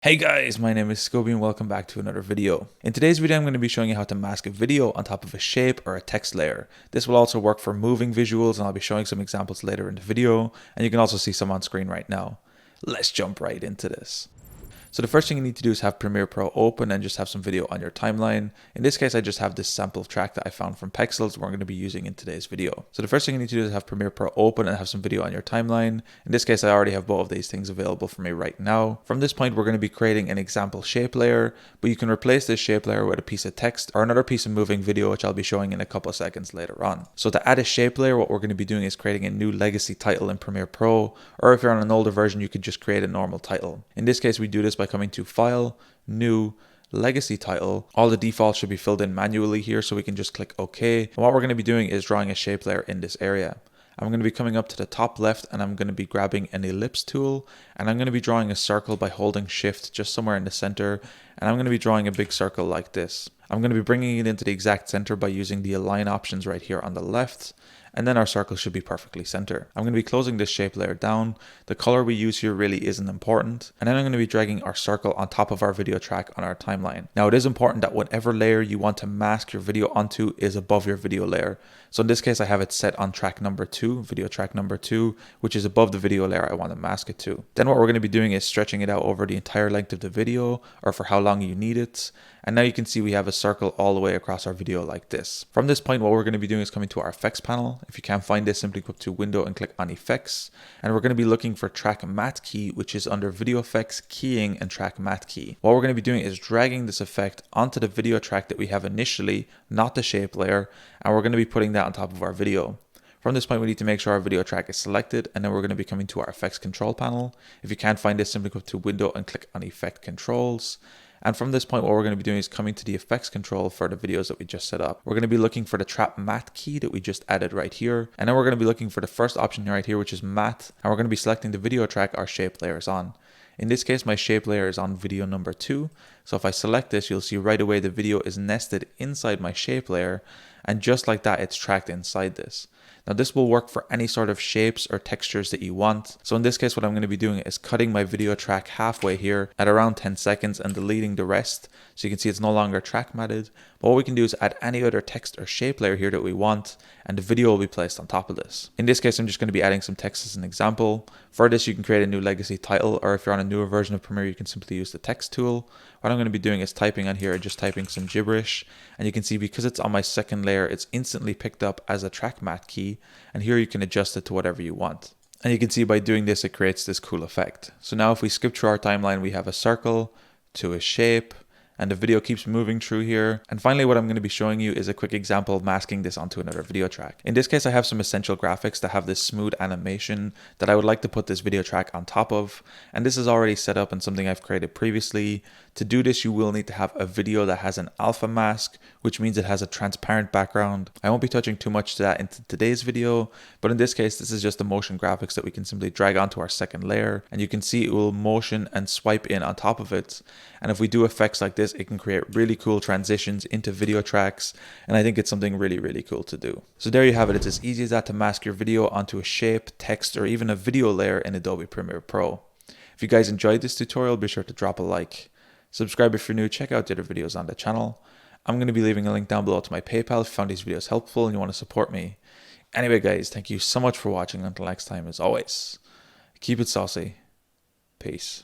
Hey guys, my name is Scoby and welcome back to another video. In today's video I'm going to be showing you how to mask a video on top of a shape or a text layer. This will also work for moving visuals and I'll be showing some examples later in the video, and you can also see some on screen right now. Let's jump right into this. So the first thing you need to do is have Premiere Pro open and just have some video on your timeline. In this case, I just have this sample track that I found from Pexels we're going to be using in today's video. So the first thing you need to do is have Premiere Pro open and have some video on your timeline. In this case, I already have both of these things available for me right now. From this point, we're going to be creating an example shape layer, but you can replace this shape layer with a piece of text or another piece of moving video, which I'll be showing in a couple of seconds later on. So to add a shape layer, what we're going to be doing is creating a new legacy title in Premiere Pro, or if you're on an older version, you could just create a normal title. In this case, we do this by coming to File, New, Legacy Title. All the defaults should be filled in manually here, so we can just click OK. And what we're going to be doing is drawing a shape layer in this area. I'm going to be coming up to the top left and I'm going to be grabbing an ellipse tool, and I'm going to be drawing a circle by holding shift just somewhere in the center, and I'm going to be drawing a big circle like this. I'm going to be bringing it into the exact center by using the align options right here on the left, and then our circle should be perfectly center. I'm going to be closing this shape layer down. The color we use here really isn't important. And then I'm going to be dragging our circle on top of our video track on our timeline. Now it is important that whatever layer you want to mask your video onto is above your video layer. So in this case, I have it set on track number 2, video track number 2, which is above the video layer I want to mask it to. Then what we're going to be doing is stretching it out over the entire length of the video, or for how long you need it. And now you can see we have a circle all the way across our video like this. From this point, what we're going to be doing is coming to our effects panel. If you can't find this, simply go to Window and click on Effects. And we're going to be looking for Track Matte Key, which is under Video Effects, Keying, and Track Matte Key. What we're going to be doing is dragging this effect onto the video track that we have initially, not the shape layer, and we're going to be putting that on top of our video. From this point, we need to make sure our video track is selected, and then we're going to be coming to our Effects Control panel. If you can't find this, simply go to Window and click on Effect Controls. And from this point, what we're going to be doing is coming to the effects control for the videos that we just set up. We're going to be looking for the trap matte key that we just added right here. And then we're going to be looking for the first option right here, which is matte. And we're going to be selecting the video track our shape layer is on. In this case, my shape layer is on video number 2. So if I select this, you'll see right away the video is nested inside my shape layer. And just like that, it's tracked inside this. Now this will work for any sort of shapes or textures that you want. So in this case, what I'm going to be doing is cutting my video track halfway here at around 10 seconds and deleting the rest. So you can see it's no longer track matted. But what we can do is add any other text or shape layer here that we want, and the video will be placed on top of this. In this case, I'm just going to be adding some text as an example. For this, you can create a new legacy title, or if you're on a newer version of Premiere, you can simply use the text tool. What I'm going to be doing is typing on here, just typing some gibberish, and you can see because it's on my second layer, it's instantly picked up as a track matte key, and here you can adjust it to whatever you want. And you can see by doing this, it creates this cool effect. So now if we skip through our timeline, we have a circle to a shape, and the video keeps moving through here. And finally, what I'm going to be showing you is a quick example of masking this onto another video track. In this case, I have some essential graphics that have this smooth animation that I would like to put this video track on top of. And this is already set up in something I've created previously. To do this, you will need to have a video that has an alpha mask, which means it has a transparent background. I won't be touching too much to that in today's video, but in this case, this is just the motion graphics that we can simply drag onto our second layer. And you can see it will motion and swipe in on top of it. And if we do effects like this, it can create really cool transitions into video tracks, and I think it's something really cool to do. So there you have it. It's as easy as that to mask your video onto a shape, text, or even a video layer in Adobe Premiere Pro. If you guys enjoyed this tutorial, be sure to drop a like. Subscribe if you're new, check out the other videos on the channel. I'm going to be leaving a link down below to my PayPal if you found these videos helpful and you want to support me. Anyway guys, thank you so much for watching. Until next time, as always, keep it saucy. Peace.